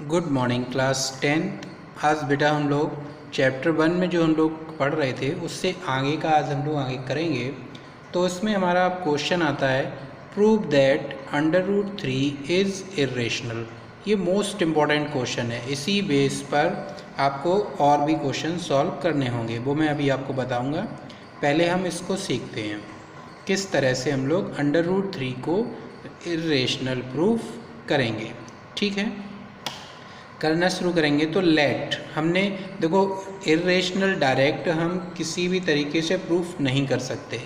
Good morning class 10th। आज बेटा हम लोग चैप्टर 1 में जो हम लोग पढ़ रहे थे उससे आगे का आज हम लोग आगे करेंगे। तो इसमें हमारा क्वेश्चन आता है प्रूव दैट √3 इज़ इर्रेशनल। ये मोस्ट इम्पॉर्टेंट क्वेश्चन है, इसी बेस पर आपको और भी क्वेश्चन सॉल्व करने होंगे, वो मैं अभी आपको बताऊंगा। पहले हम इसको सीखते हैं किस तरह से हम लोग √3 को इर्रेशनल प्रूफ करेंगे। ठीक है, करना शुरू करेंगे। तो लेट हमने देखो इर्रेशनल डायरेक्ट हम किसी भी तरीके से प्रूफ नहीं कर सकते,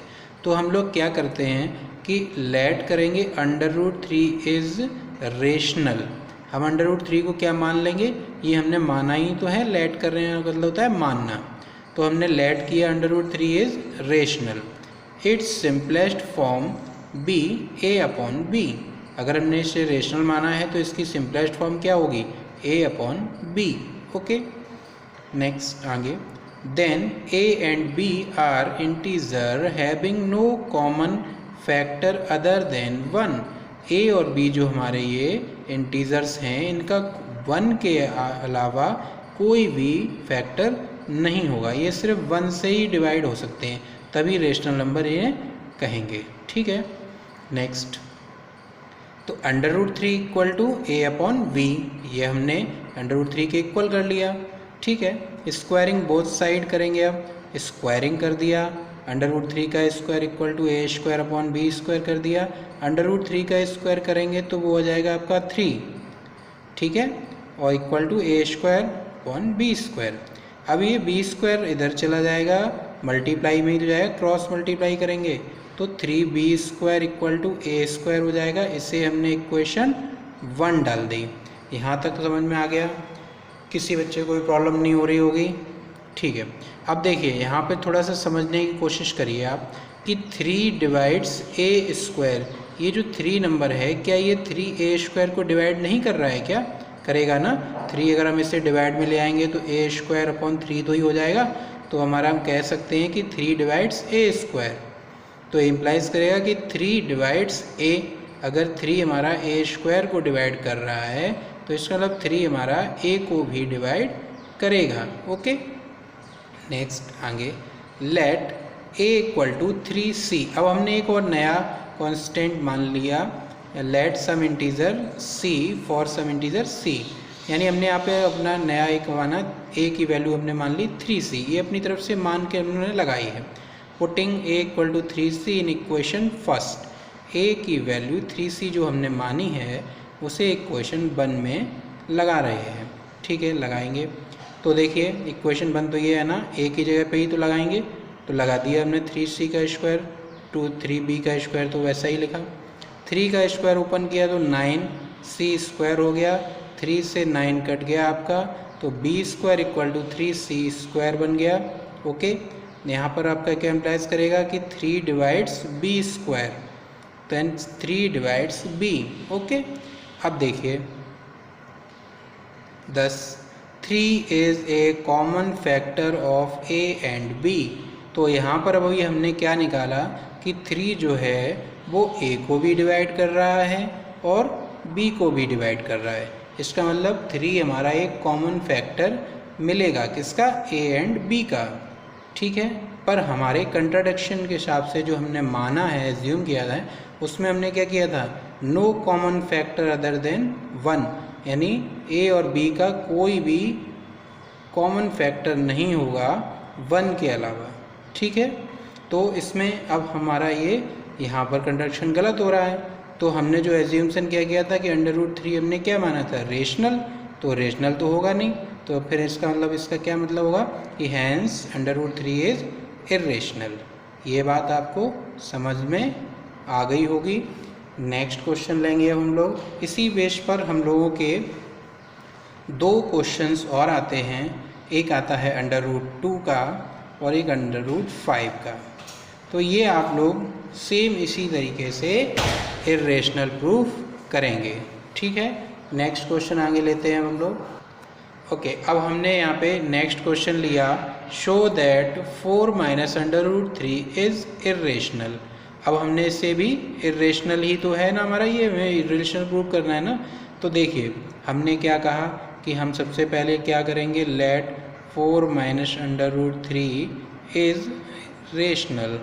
तो हम लोग क्या करते हैं कि लेट करेंगे √3 इज़ रेशनल। हम √3 को क्या मान लेंगे, ये हमने माना ही तो है, लेट कर रहे हैं मतलब होता है मानना। तो हमने लेट किया √3 is rational. Its simplest form be a/b। अगर हमने इसे रेशनल माना है तो इसकी सिंपलेस्ट फॉर्म क्या होगी, a/b। ओके, नेक्स्ट आगे। Then a and b are integer having no common factor other than 1। a और b जो हमारे ये इंटीजर्स हैं, इनका 1 के अलावा कोई भी फैक्टर नहीं होगा, ये सिर्फ 1 से ही डिवाइड हो सकते हैं, तभी रेशनल नंबर ये कहेंगे। ठीक है, नेक्स्ट। तो √3 इक्वल टू a/b, ये हमने √3 के इक्वल कर लिया। ठीक है, स्क्वायरिंग बोथ साइड करेंगे। अब स्क्वायरिंग कर दिया, √3 का स्क्वायर इक्वल टू a²/b² कर दिया। √3 का स्क्वायर करेंगे तो वो हो जाएगा आपका 3। ठीक है, और इक्वल टू a²/b²। अब ये b² इधर चला जाएगा, मल्टीप्लाई में ही हो जाएगा, क्रॉस मल्टीप्लाई करेंगे तो 3b² इक्वल टू a² हो जाएगा। इसे हमने इक्वेशन 1 डाल दी। यहाँ तक तो समझ में आ गया, किसी बच्चे को कोई प्रॉब्लम नहीं हो रही होगी। ठीक है, अब देखिए यहाँ पे थोड़ा सा समझने की कोशिश करिए आप कि 3 डिवाइड्स a², ये जो 3 नंबर है, क्या ये 3a² को डिवाइड नहीं कर रहा है? क्या करेगा ना। 3 अगर हम इसे डिवाइड में ले आएंगे तो a²/3 तो ही हो जाएगा। तो हमारा हम कह सकते हैं कि 3 डिवाइड्स a², तो इम्प्लाइज करेगा कि 3 डिवाइड्स a। अगर 3 हमारा a² को डिवाइड कर रहा है तो इसका मतलब 3 हमारा a को भी डिवाइड करेगा। ओके, नेक्स्ट आगे। Let a equal to 3c। अब हमने एक और नया कांस्टेंट मान लिया, let some integer c for some integer c, यानी हमने यहाँ पे अपना नया एक माना, a की वैल्यू हमने मान ली 3c, ये अपनी तरफ से मान के हमने लगाई है। Putting a equal to 3c in equation first, a की वैल्यू 3c जो हमने मानी है उसे इक्वेशन 1 में लगा रहे हैं। ठीक है, लगाएंगे तो देखिए इक्वेशन 1 तो ये है ना, a की जगह पे ही तो लगाएंगे, तो लगा दिया हमने 3c का स्क्वायर टू 3b का स्क्वायर, तो वैसा ही लिखा। 3 का स्क्वायर ओपन किया तो 9c² हो गया, 3 से 9 कट गया आपका, तो b² इक्वल टू 3c² बन गया। ओके, यहाँ पर आपका क्या इम्प्लाइज करेगा कि 3 divides b², then 3 divides b। Okay, अब देखिए 10 3 is a common factor of a and b। तो यहाँ पर अभी हमने क्या निकाला कि 3 जो है वो a को भी डिवाइड कर रहा है और b को भी डिवाइड कर रहा है। इसका मतलब 3 हमारा एक कॉमन फैक्टर मिलेगा, किसका, a एंड b का। ठीक है, पर हमारे कंट्राडिक्शन के हिसाब से जो हमने माना है, एज्यूम किया था, उसमें हमने क्या किया था, no common factor other than 1, यानी a और b का कोई भी कॉमन फैक्टर नहीं होगा 1 के अलावा। ठीक है, तो इसमें अब हमारा ये यहाँ पर कंट्राडिक्शन गलत हो रहा है। तो हमने जो एज्यूमसन क्या किया था कि √3 हमने क्या माना था, रेशनल, तो रेशनल तो होगा नहीं, तो फिर इसका मतलब इसका क्या मतलब होगा कि हैंस √3 इज़ इर्रेशनल। ये बात आपको समझ में आ गई होगी। नेक्स्ट क्वेश्चन लेंगे अब हम लोग। इसी बेस पर हम लोगों के 2 क्वेश्चंस और आते हैं, एक आता है √2 का और एक √5 का। तो ये आप लोग सेम इसी तरीके से इर्रेशनल प्रूफ करेंगे। ठीक है, नेक्स्ट क्वेश्चन आगे लेते हैं हम लोग। ओके, अब हमने यहाँ पे नेक्स्ट क्वेश्चन लिया, show that 4 minus √3 is irrational. अब हमने इससे भी इर्रेशनल ही तो है ना हमारा, ये इर्रेशनल प्रूव करना है ना, तो देखिए हमने क्या कहा कि हम सबसे पहले क्या करेंगे, let 4 minus under root 3 is rational.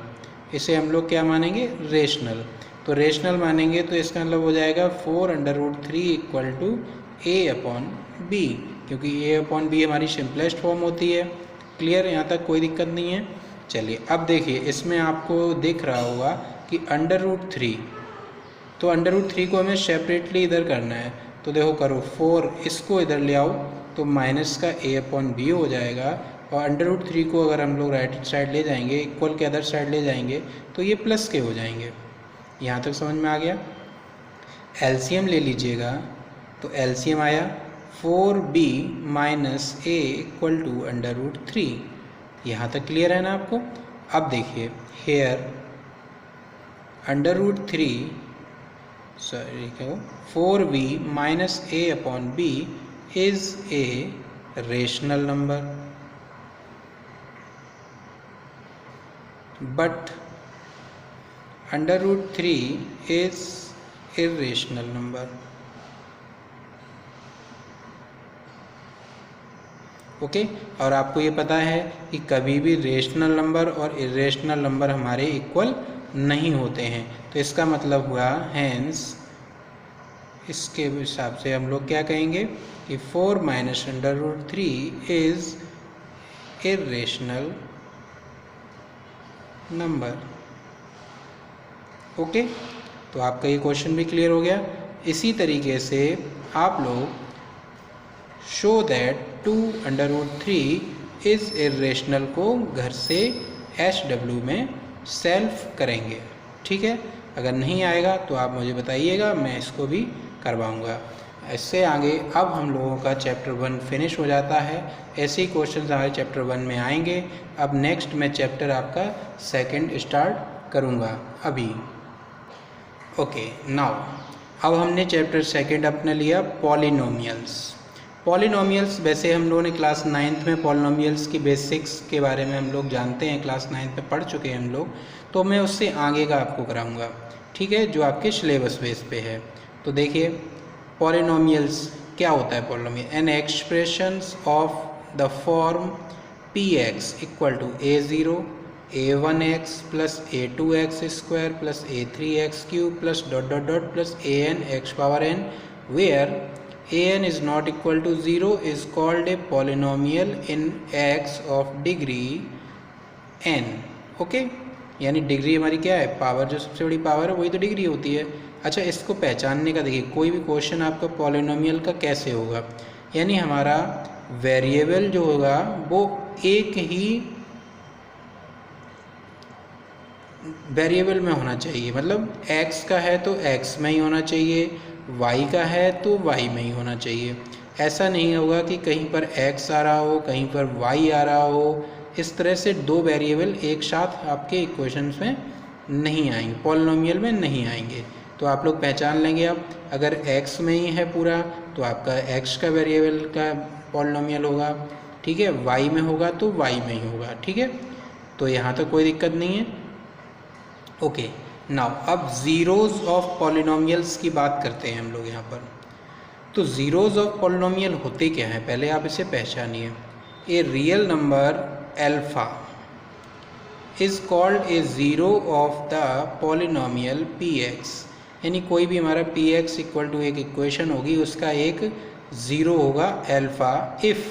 इसे हम लोग क्या मानेंगे, रेशनल। तो रेशनल मानेंगे तो इसका मतलब हो जाएगा 4 under root 3 equal to A upon B, क्योंकि ए अपॉन बी हमारी सिंपलेस्ट फॉर्म होती है। क्लियर, यहाँ तक कोई दिक्कत नहीं है। चलिए अब देखिए इसमें आपको दिख रहा होगा कि अंडर रूट 3, तो अंडर रूट 3 को हमें सेपरेटली इधर करना है। तो देखो करो, 4 इसको इधर ले आओ तो माइनस का ए अपॉन बी हो जाएगा, और अंडर रूट 3 को अगर हम लोग राइट साइड ले जाएंगे, इक्वल के अदर साइड ले जाएंगे तो ये प्लस के हो जाएंगे। यहाँ तक समझ में आ गया। एलसीएम ले लीजिएगा, तो एलसीएम आया 4b minus A equal to under root 3। यहाँ तक क्लियर है ना आपको। अब देखिए here under root 3 4b minus A upon B is a rational number, but under root 3 is irrational number. Okay, और आपको ये पता है कि कभी भी रेशनल नंबर और इर्रेशनल नंबर हमारे इक्वल नहीं होते हैं। तो इसका मतलब हुआ हैंस, इसके हिसाब से हम लोग क्या कहेंगे कि 4 minus under root 3 is irrational number. Okay, तो आपका ये क्वेश्चन भी क्लियर हो गया। इसी तरीके से आप लोग show that 2 under root 3 is irrational को घर से SW में सेल्फ करेंगे। ठीक है, अगर नहीं आएगा तो आप मुझे बताइएगा, मैं इसको भी करवाऊँगा। इससे आगे अब हम लोगों का चैप्टर 1 फिनिश हो जाता है। ऐसे ही क्वेश्चन हमारे चैप्टर 1 में आएंगे। अब नेक्स्ट मैं चैप्टर आपका 2 स्टार्ट करूँगा अभी। ओके, नाउ अब हमने चैप्टर 2 अपना लिया पॉलिनोमियल्स। पॉलिनोमियल्स वैसे हम लोगों ने क्लास 9th में पॉलिनोमियल्स की बेसिक्स के बारे में हम लोग जानते हैं, क्लास 9th में पढ़ चुके हैं हम लोग। तो मैं उससे आगे का आपको कराऊंगा, ठीक है, जो आपके सिलेबस बेस पे है। तो देखिए पॉलिनोमियल्स क्या होता है। Polynomial an expressions of the form px equal to a0 a1x plus a2x square plus a3x cube plus dot dot dot plus an x power n where an is not equal to 0 is called a polynomial in x of degree n। Okay, यानी degree हमारी क्या है, power, जो सबसे बड़ी power है वही तो डिग्री होती है। अच्छा, इसको पहचानने का देखिए, कोई भी क्वेश्चन आपका पॉलिनोमियल का कैसे होगा, यानी हमारा वेरिएबल जो होगा वो एक ही वेरिएबल में होना चाहिए। मतलब x का है तो x में ही होना चाहिए, y का है तो y में ही होना चाहिए। ऐसा नहीं होगा कि कहीं पर x आ रहा हो कहीं पर y आ रहा हो। इस तरह से दो वेरिएबल एक साथ आपके इक्वेशंस में नहीं आएंगे, पॉलिनोमियल में नहीं आएंगे। तो आप लोग पहचान लेंगे। अब अगर x में ही है पूरा तो आपका x का वेरिएबल का पॉलिनोमियल होगा, ठीक है, y में होगा तो y में ही होगा। ठीक है, तो यहाँ तो कोई दिक्कत नहीं है। ओके, नाउ अब ज़ीरोज़ ऑफ पॉलिनोमियल्स की बात करते हैं हम लोग यहाँ पर। तो ज़ीरोज़ ऑफ पॉलिनोमियल होते क्या हैं, पहले आप इसे पहचानिए। A real number alpha is called a zero of the polynomial px, यानी कोई भी हमारा px इक्वल टू एक इक्वेशन होगी, उसका एक ज़ीरो होगा अल्फ़ा। इफ़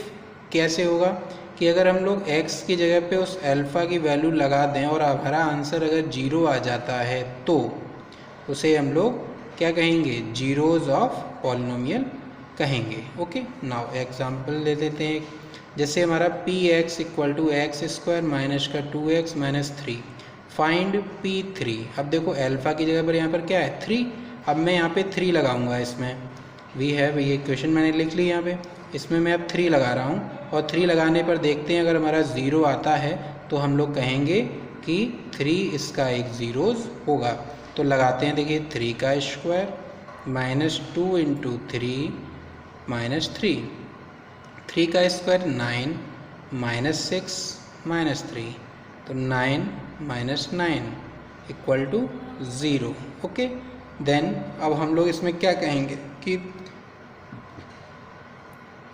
कैसे होगा कि अगर हम लोग x की जगह पे उस अल्फ़ा की वैल्यू लगा दें और हमारा आंसर अगर 0 आ जाता है तो उसे हम लोग क्या कहेंगे, ज़ीरोज़ ऑफ पॉलिनोमियल कहेंगे। ओके, नाउ एग्जांपल ले देते हैं। जैसे हमारा px equal to X square minus का 2x माइनस 3, फाइंड p3। अब देखो अल्फ़ा की जगह पर यहाँ पर क्या है 3, अब मैं यहाँ पे 3 लगाऊंगा। इसमें वी है, ये क्वेश्चन मैंने लिख ली यहाँ पे, इसमें मैं अब 3 लगा रहा हूँ और 3 लगाने पर देखते हैं अगर हमारा 0 आता है तो हम लोग कहेंगे कि 3 इसका एक ज़ीरोज़ होगा। तो लगाते हैं, देखिए 3 का स्क्वायर माइनस 2 इंटू 3 माइनस 3 का स्क्वायर 9 माइनस 6 माइनस 3, तो 9 minus 9 equal to 0। Okay, then अब हम लोग इसमें क्या कहेंगे कि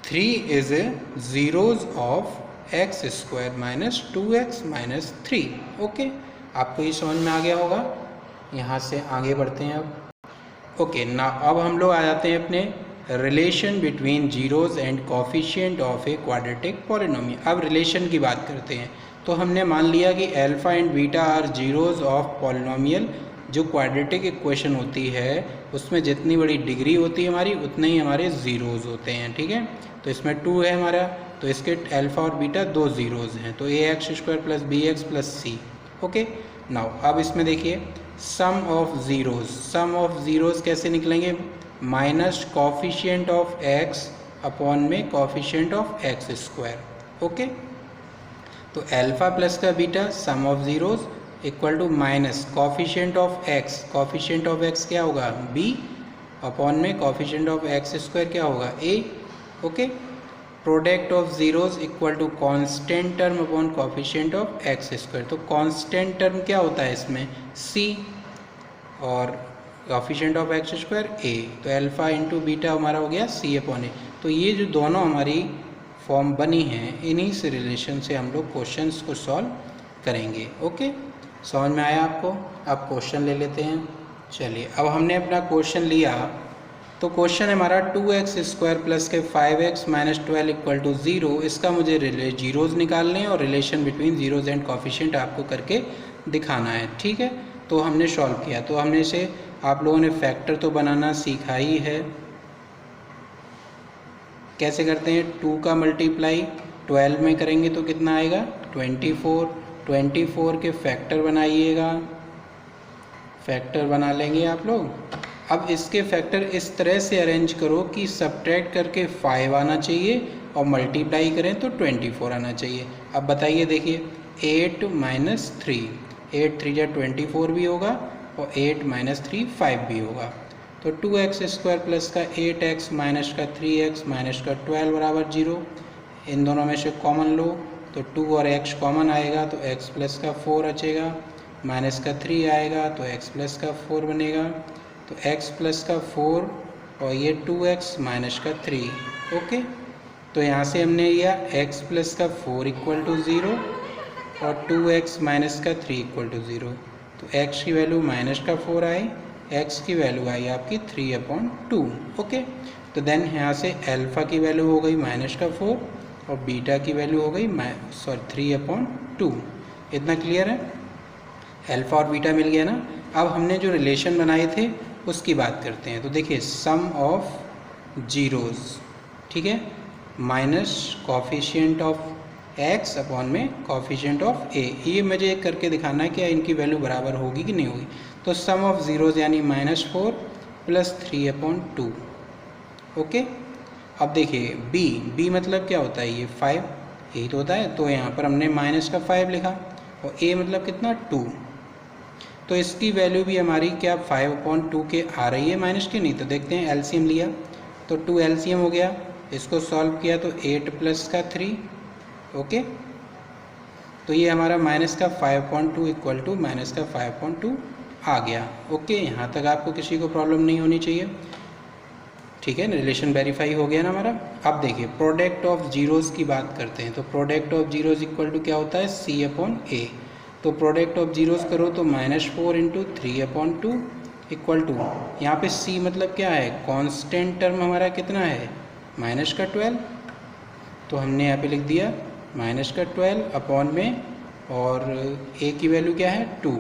3 is zeros of X square minus 2x minus 3। Okay, आपको ये समझ में आ गया होगा। यहाँ से आगे बढ़ते हैं अब। ओके ना, अब हम लोग आ जाते हैं अपने relation between zeros and coefficient of a quadratic polynomial. अब रिलेशन की बात करते हैं। तो हमने मान लिया कि alpha and beta are zeros of polynomial. जो क्वाड्रेटिक इक्वेशन होती है उसमें जितनी बड़ी डिग्री होती है हमारी, उतने ही हमारे ज़ीरोज़ होते हैं। ठीक है, तो इसमें 2 है हमारा, तो इसके अल्फ़ा और बीटा 2 ज़ीरोज़ हैं, तो ax square plus B X plus C. Okay now, अब इसमें देखिए सम ऑफ ज़ीरोज़ कैसे निकलेंगे? Minus coefficient of X upon में coefficient of X square. Okay, तो अल्फ़ा प्लस का beta sum of zeros equal to minus coefficient of X क्या होगा? b अपॉन में कॉफिशिएंट ऑफ एक्स स्क्वायर क्या होगा? a। Okay, product of zeros equal to constant term upon coefficient of X square. तो constant term क्या होता है इसमें? c और coefficient of X square a। तो अल्फ़ा इंटू बीटा हमारा हो गया c अपॉन a। तो ये जो दोनों हमारी फॉर्म बनी हैं, इन्हीं से रिलेशन से हम लोग क्वेश्चंस को सॉल्व करेंगे। ओके, समझ में आया आपको? अब क्वेश्चन ले लेते हैं। चलिए, अब हमने अपना क्वेश्चन लिया, तो क्वेश्चन हमारा 2x स्क्वायर प्लस के 5x माइनस 12 इक्वल टू 0। इसका मुझे जीरोज़ निकालने हैं और relation between zeros and coefficient आपको करके दिखाना है। ठीक है, तो हमने सॉल्व किया, तो हमने इसे, आप लोगों ने फैक्टर तो बनाना सीखा ही है। कैसे करते हैं? 2 का मल्टीप्लाई 12 में करेंगे तो कितना आएगा? 24 के फैक्टर बनाइएगा, फैक्टर बना लेंगे आप लोग। अब इसके फैक्टर इस तरह से अरेंज करो कि सब्ट्रैक्ट करके 5 आना चाहिए और मल्टीप्लाई करें तो 24 आना चाहिए। अब बताइए, देखिए 8 माइनस 3, 8 3 जा 24 भी होगा और 8 माइनस 3 5 भी होगा। तो 2x स्क्वायर प्लस का 8x माइनस का 3x माइनस का 12 बराबर 0। इन दोनों में से कॉमन लो तो 2 और x कॉमन आएगा तो x प्लस का 4 बचेगा, माइनस का 3 आएगा तो x प्लस का 4 बनेगा। तो x प्लस का 4 और ये 2x माइनस का 3। ओके, तो यहाँ से हमने लिया x प्लस का 4 इक्वल टू 0 और 2x माइनस का 3 इक्वल टू 0। तो x की वैल्यू माइनस का 4 आई, x की वैल्यू आई आपकी 3/2। ओके, तो देन यहाँ से अल्फ़ा की वैल्यू हो गई माइनस का 4 और बीटा की वैल्यू हो गई 3/2। इतना क्लियर है? अल्फ़ा और बीटा मिल गया ना। अब हमने जो रिलेशन बनाए थे उसकी बात करते हैं। तो देखिए सम ऑफ जीरोज़, ठीक है, minus coefficient of X upon में कॉफिशिएंट ऑफ ए। ये मुझे करके दिखाना है कि इनकी वैल्यू बराबर होगी कि नहीं होगी। तो सम ऑफ ज़ीरोज़ यानी -4 प्लस 3/2। ओके, अब देखिए b मतलब क्या होता है? ये 5, यही तो होता है। तो यहाँ पर हमने माइनस का 5 लिखा और a मतलब कितना? 2। तो इसकी वैल्यू भी हमारी क्या 5/2 के आ रही है माइनस की? नहीं। तो देखते हैं, एलसीएम लिया तो 2 एलसीएम हो गया, इसको सॉल्व किया तो 8 प्लस का 3। ओके, तो ये हमारा माइनस का 5/2 इक्वल टू माइनस का 5/2 आ गया। ओके, यहाँ तक आपको किसी को प्रॉब्लम नहीं होनी चाहिए। ठीक है, रिलेशन वेरीफाई हो गया ना हमारा। अब देखिए प्रोडक्ट ऑफ जीरोज़ की बात करते हैं। तो product of zeros equal to क्या होता है? c/a। तो प्रोडक्ट ऑफ जीरोज़ करो तो -4 × 3/2 इक्वल टू, यहाँ पे c मतलब क्या है? कांस्टेंट टर्म हमारा कितना है? -12। तो हमने यहाँ पे लिख दिया -12 अपॉन में, और a की वैल्यू क्या है? 2।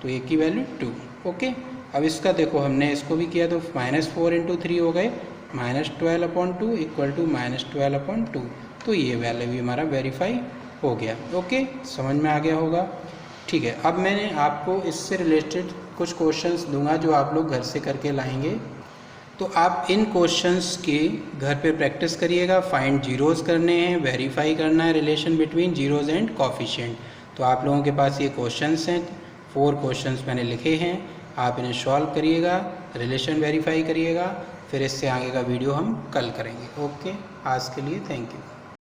तो a की वैल्यू 2। ओके, अब इसका देखो हमने इसको भी किया तो -4 × 3 हो गए -12/2 इक्वल टू -12/2। तो ये वैल्यू भी हमारा वेरीफाई हो गया। ओके, समझ में आ गया होगा। ठीक है, अब मैंने आपको इससे रिलेटेड कुछ क्वेश्चंस दूंगा जो आप लोग घर से करके लाएंगे। तो आप इन क्वेश्चंस के घर पे प्रैक्टिस करिएगा। फाइंड जीरोज़ करने हैं, वेरीफाई करना है relation between zeros and coefficient. तो आप लोगों के पास ये क्वेश्चंस हैं, 4 क्वेश्चंस मैंने लिखे हैं, आप इन्हें सॉल्व करिएगा, रिलेशन वेरीफाई करिएगा, फिर इससे आगे का वीडियो हम कल करेंगे। ओके, आज के लिए थैंक यू।